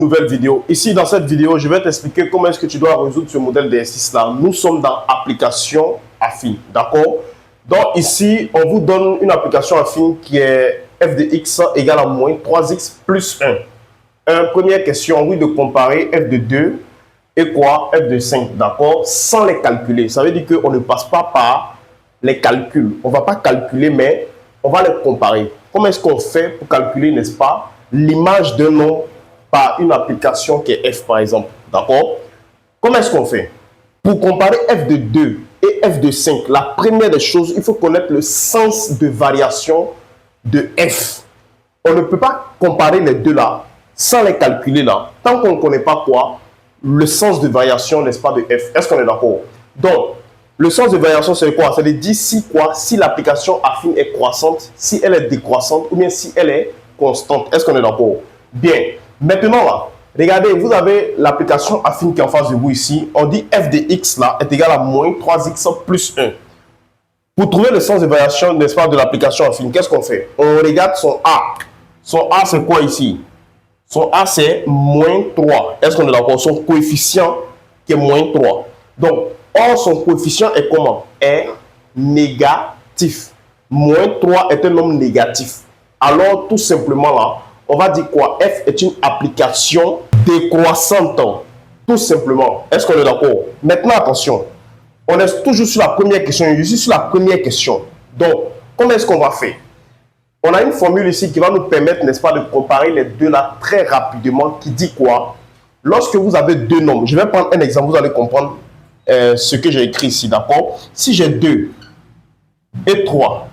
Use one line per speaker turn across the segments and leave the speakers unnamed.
Nouvelle vidéo. Ici, dans cette vidéo, je vais t'expliquer comment est-ce que tu dois résoudre ce modèle d'exercice là. Nous sommes dans application affine, d'accord? Donc ici, on vous donne une application affine qui est f de x égale à moins 3x plus 1. Première question, oui, de comparer f de 2 et quoi? F de 5, d'accord? Sans les calculer. Ça veut dire qu'on ne passe pas par les calculs. On ne va pas calculer, mais on va les comparer. Comment est-ce qu'on fait pour calculer, n'est-ce pas, l'image d'un nom par une application qui est f, par exemple, d'accord? Comment est-ce qu'on fait? Pour comparer f de 2 et f de 5, la première des choses, il faut connaître le sens de variation de f. On ne peut pas comparer les deux là sans les calculer là, tant qu'on ne connaît pas quoi? Le sens de variation, n'est-ce pas, de f. Est-ce qu'on est d'accord? Donc, le sens de variation, c'est quoi? C'est de dire si quoi? Si l'application affine est croissante, si elle est décroissante, ou bien si elle est constante. Est-ce qu'on est d'accord? Bien. Maintenant, là, regardez, vous avez l'application affine qui est en face de vous ici. On dit f de x là est égal à moins 3x plus 1. Pour trouver le sens de variation, n'est-ce pas, de l'application affine, qu'est-ce qu'on fait? On regarde son a. Son a, c'est quoi ici? Son a, c'est moins 3. Est-ce qu'on est d'accord? Son coefficient qui est moins 3. Donc, or, son coefficient est comment? Est négatif. Moins 3 est un nombre négatif. Alors, tout simplement là, on va dire quoi? F est une application décroissante. Tout simplement. Est-ce qu'on est d'accord? Maintenant, attention. On est toujours sur la première question. Je suis sur la première question. Donc, comment est-ce qu'on va faire? On a une formule ici qui va nous permettre, n'est-ce pas, de comparer les deux là très rapidement, qui dit quoi? Lorsque vous avez deux nombres, je vais prendre un exemple, vous allez comprendre ce que j'ai écrit ici, d'accord? Si j'ai 2 et 3,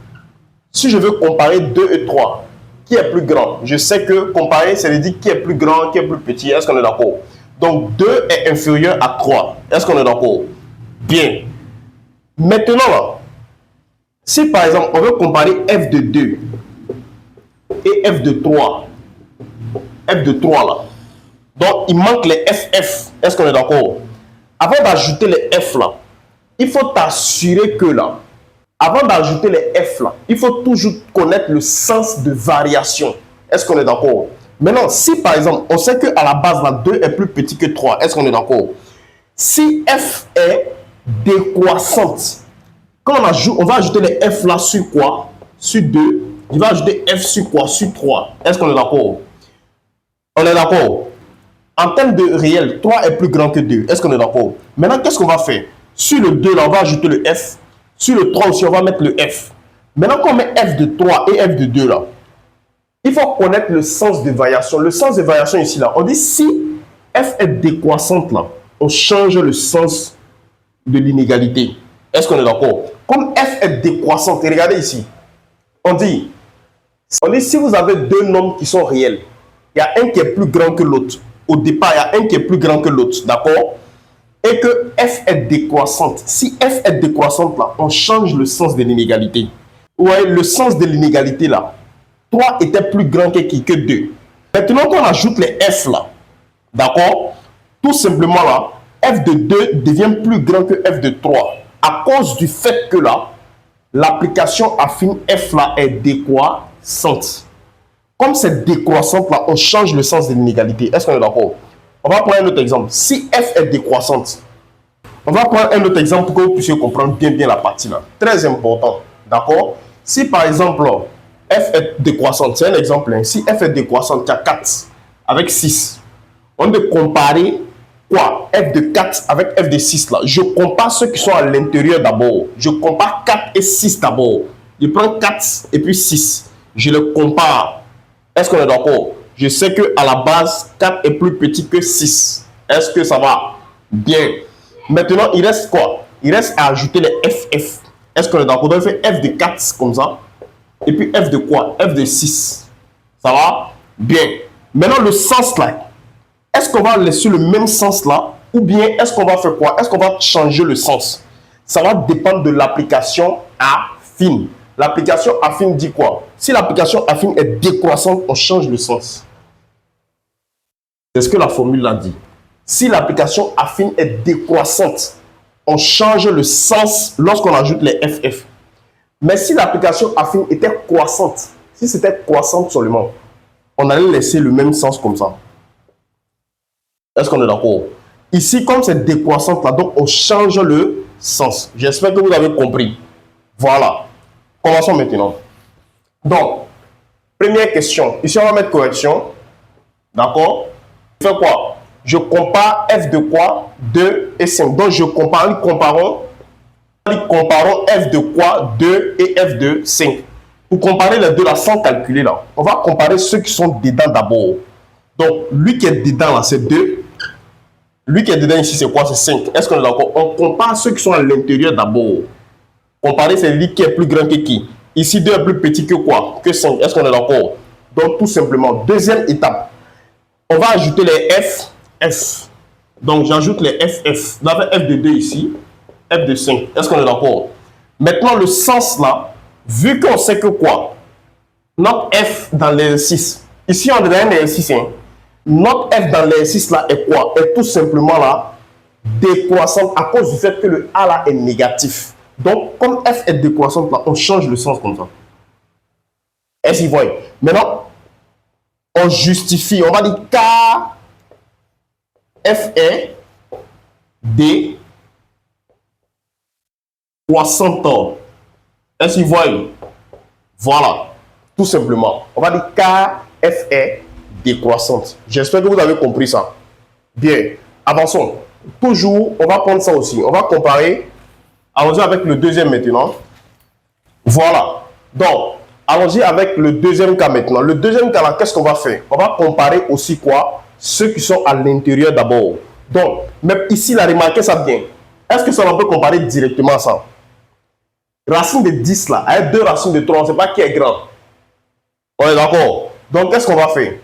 si je veux comparer 2 et 3, qui est plus grand? Je sais que comparer, c'est de dire qui est plus grand, qui est plus petit. Est-ce qu'on est d'accord? Donc 2 est inférieur à 3. Est-ce qu'on est d'accord? Bien. Maintenant, là, si par exemple, on veut comparer f de 2 et f de 3, f de 3 là, donc il manque les ff. Est-ce qu'on est d'accord? Avant d'ajouter les f là, il faut t'assurer que là, avant d'ajouter les f là, il faut toujours connaître le sens de variation. Est-ce qu'on est d'accord? Maintenant, si par exemple, on sait qu'à la base, là, 2 est plus petit que 3, est-ce qu'on est d'accord? Si f est décroissante, quand on va ajouter les f là sur quoi? Sur 2, il va ajouter f sur quoi? Sur 3. Est-ce qu'on est d'accord? On est d'accord? En termes de réel, 3 est plus grand que 2. Est-ce qu'on est d'accord? Maintenant, qu'est-ce qu'on va faire? Sur le 2, là, on va ajouter le f. Sur le 3 aussi, on va mettre le f. Maintenant, quand on met f de 3 et f de 2, là, il faut connaître le sens de variation. Le sens de variation ici, là, on dit si f est décroissante, là, on change le sens de l'inégalité. Est-ce qu'on est d'accord? Comme f est décroissante, et regardez ici, on dit si vous avez deux nombres qui sont réels, il y a un qui est plus grand que l'autre. Au départ, il y a un qui est plus grand que l'autre, d'accord? Et que f est décroissante. Si f est décroissante, là, on change le sens de l'inégalité. Vous voyez, le sens de l'inégalité, là, 3 était plus grand que qui? Que 2. Maintenant, quand on ajoute les f, là, d'accord? Tout simplement, là, f de 2 devient plus grand que f de 3. À cause du fait que, là, l'application affine f, là, est décroissante. Comme c'est décroissante, là, on change le sens de l'inégalité. Est-ce qu'on est d'accord? On va prendre un autre exemple. Si f est décroissante, on va prendre un autre exemple pour que vous puissiez comprendre bien la partie là. Très important. D'accord? Si par exemple, f est décroissante, c'est un exemple. Hein. Si f est décroissante, il y a 4 avec 6. On doit comparer quoi? F de 4 avec f de 6 là. Je compare ceux qui sont à l'intérieur d'abord. Je compare 4 et 6 d'abord. Je prends 4 et puis 6. Je le compare. Est-ce qu'on est d'accord? Je sais qu'à la base, 4 est plus petit que 6. Est-ce que ça va? Bien. Maintenant, il reste quoi? Il reste à ajouter les ff. Est-ce qu'on est d'accord? Donc, on fait f de 4 comme ça. Et puis f de quoi? F de 6. Ça va? Bien. Maintenant, le sens là. Est-ce qu'on va laisser le même sens là? Ou bien est-ce qu'on va faire quoi? Est-ce qu'on va changer le sens? Ça va dépendre de l'application affine. L'application affine dit quoi? Si l'application affine est décroissante, on change le sens. C'est ce que la formule là dit. Si l'application affine est décroissante, on change le sens lorsqu'on ajoute les ff. Mais si l'application affine était croissante, si c'était croissante seulement, on allait laisser le même sens comme ça. Est-ce qu'on est d'accord? Ici, comme c'est décroissante là, donc on change le sens. J'espère que vous avez compris. Voilà. Commençons maintenant. Donc, première question. Ici, on va mettre correction. D'accord? Je fais quoi? Je compare f de quoi? 2 et 5. Donc, je compare, comparons f de quoi? 2 et f de 5. Pour comparer les deux là, sans calculer là, on va comparer ceux qui sont dedans d'abord. Donc, lui qui est dedans là, c'est 2. Lui qui est dedans ici, c'est quoi? C'est 5. Est-ce qu'on est d'accord? On compare ceux qui sont à l'intérieur d'abord. Comparer, c'est lui qui est plus grand que qui? Ici, 2 est plus petit que quoi? Que 5. Est-ce qu'on est d'accord? Donc, tout simplement, deuxième étape. On va ajouter les F. Donc, j'ajoute les FF. Vous avez F de 2 ici, F de 5. Est-ce qu'on est d'accord? Maintenant, le sens là, vu qu'on sait que quoi? Notre F dans l'exercice. Ici, on est dans un exercice. Hein. Notre F dans l'exercice là est quoi? Est tout simplement là, décroissante à cause du fait que le A là est négatif. Donc, comme F est décroissante là, on change le sens comme ça. Est-ce que vous voyez? Maintenant, on justifie. On va dire K F est décroissante. Est-ce que vous voyez? Voilà. Tout simplement. On va dire K F est décroissante. J'espère que vous avez compris ça. Bien. Avançons. Toujours, on va prendre ça aussi. On va comparer. Allons-y avec le deuxième maintenant. Voilà. Donc, allons-y avec le deuxième cas maintenant. Le deuxième cas là, qu'est-ce qu'on va faire? On va comparer aussi quoi? Ceux qui sont à l'intérieur d'abord. Donc, même ici, la remarquez ça bien. Est-ce que ça on peut comparer directement ça? Racine de 10 là, avec 2 racines de 3, on ne sait pas qui est grand. On est d'accord? Donc, qu'est-ce qu'on va faire?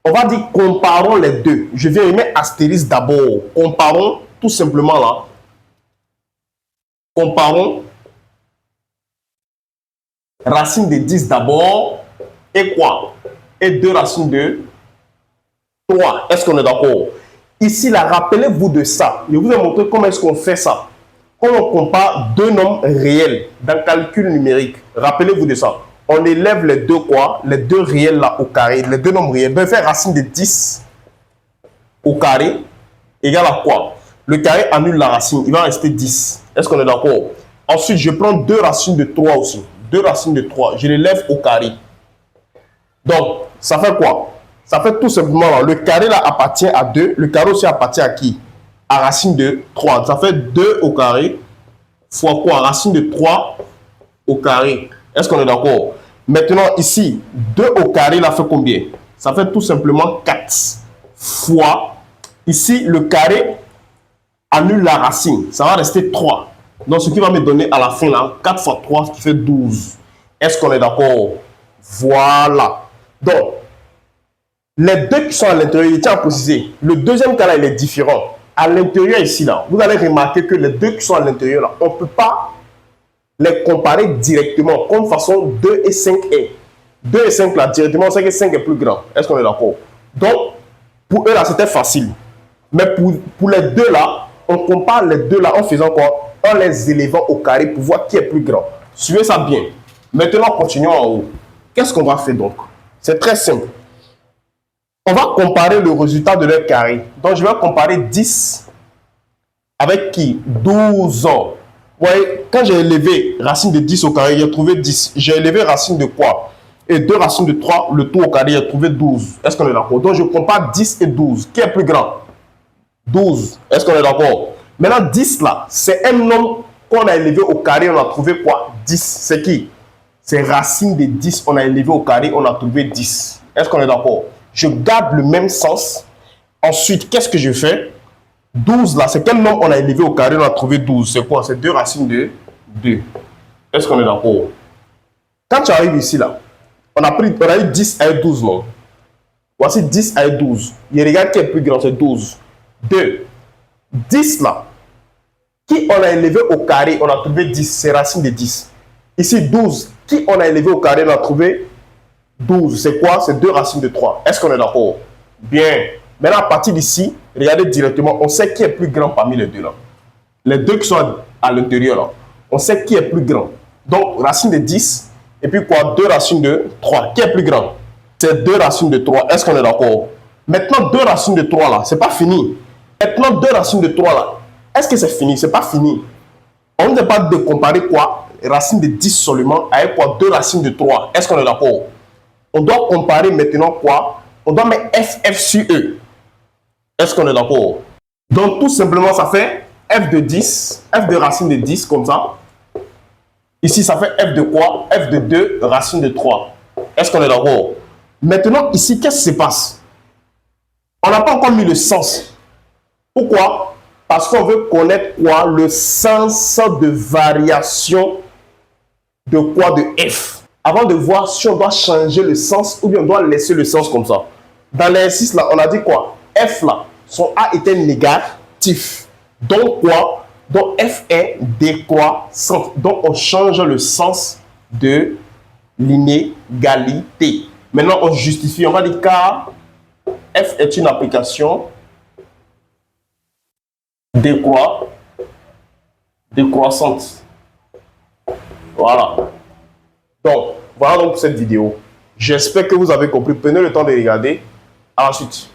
On va dire comparons les deux. Je viens y mettre astérisque d'abord. Comparons tout simplement là. Comparons racine de 10 d'abord et quoi? Et 2 racines de 3. Est-ce qu'on est d'accord? Ici, là, rappelez-vous de ça. Je vous ai montré comment est-ce qu'on fait ça. Quand on compare deux nombres réels dans le calcul numérique, rappelez-vous de ça. On élève les deux quoi? Les deux réels là au carré. Les deux nombres réels. On faire racine de 10 au carré égale à quoi? Le carré annule la racine. Il va rester 10. Est-ce qu'on est d'accord? Ensuite, je prends 2 racines de 3 aussi. 2 racines de 3. Je les lève au carré. Donc, ça fait quoi? Ça fait tout simplement, là, le carré là appartient à 2. Le carré aussi appartient à qui? À racine de 3. Ça fait 2 au carré fois quoi? Racine de 3 au carré. Est-ce qu'on est d'accord? Maintenant, ici, 2 au carré là fait combien? Ça fait tout simplement 4 fois. Ici, le carré annule la racine. Ça va rester 3. Donc, ce qui va me donner à la fin là, 4 fois 3, ce qui fait 12. Est-ce qu'on est d'accord? Voilà. Donc, les deux qui sont à l'intérieur, je tiens à préciser, le deuxième cas là, il est différent. À l'intérieur ici, là, vous allez remarquer que les deux qui sont à l'intérieur, là, on ne peut pas les comparer directement, comme façon 2 et 5 est. 2 et 5 là, directement, on sait que 5 est plus grand. Est-ce qu'on est d'accord? Donc, pour eux là, c'était facile. Mais pour les deux là, on compare les deux là en faisant quoi? En les élevant au carré pour voir qui est plus grand. Suivez ça bien. Maintenant, continuons en haut. Qu'est-ce qu'on va faire donc? C'est très simple. On va comparer le résultat de leur carré. Donc, je vais comparer 10 avec qui? 12 ans. Vous voyez, quand j'ai élevé racine de 10 au carré, j'ai trouvé 10. J'ai élevé racine de quoi? Et 2 racines de 3, le tout au carré, j'ai trouvé 12. Est-ce qu'on est d'accord? Donc, je compare 10 et 12. Qui est plus grand? 12. Est-ce qu'on est d'accord? Maintenant, 10 là, c'est un nombre qu'on a élevé au carré, on a trouvé quoi? 10. C'est qui? C'est racine de 10, on a élevé au carré, on a trouvé 10. Est-ce qu'on est d'accord? Je garde le même sens. Ensuite, qu'est-ce que je fais? 12 là, c'est quel nombre on a élevé au carré, on a trouvé 12. C'est quoi? C'est 2 racines de 2. Est-ce qu'on est d'accord? Quand tu arrives ici là, on a eu 10 à 12 non? Voici 10 à 12. Et regarde qui est plus grand, c'est 12. 2. 10 là, qui on a élevé au carré, on a trouvé 10, c'est racine de 10. Ici 12, qui on a élevé au carré, on a trouvé 12. C'est quoi? C'est 2 racines de 3. Est-ce qu'on est d'accord? Bien. Maintenant, à partir d'ici, regardez directement, on sait qui est plus grand parmi les deux là. Les deux qui sont à l'intérieur là, on sait qui est plus grand. Donc, racine de 10, et puis quoi? 2 racines de 3. Qui est plus grand? C'est 2 racines de 3. Est-ce qu'on est d'accord? Maintenant, 2 racines de 3 là, c'est pas fini. Maintenant, 2 racines de 3 là, est-ce que c'est fini? C'est pas fini. On ne dit pas de comparer quoi? Racine de 10 seulement avec quoi? 2 racines de 3. Est-ce qu'on est d'accord? On doit comparer maintenant quoi? On doit mettre FF sur E. Est-ce qu'on est d'accord? Donc, tout simplement, ça fait F de 10, F de racine de 10, comme ça. Ici, ça fait F de quoi? F de 2, racine de 3. Est-ce qu'on est d'accord? Maintenant, ici, qu'est-ce qui se passe? On n'a pas encore mis le sens. Pourquoi? Parce qu'on veut connaître quoi? Le sens de variation de quoi? De F. Avant de voir si on doit changer le sens ou bien on doit laisser le sens comme ça. Dans l'exercice là, on a dit quoi? F là, son A était négatif. Donc quoi? Donc F est décroissant. Donc on change le sens de l'inégalité. Maintenant on justifie, on va dire car F est une application décroissante. Voilà. Donc, voilà donc pour cette vidéo. J'espère que vous avez compris. Prenez le temps de regarder. À la suite.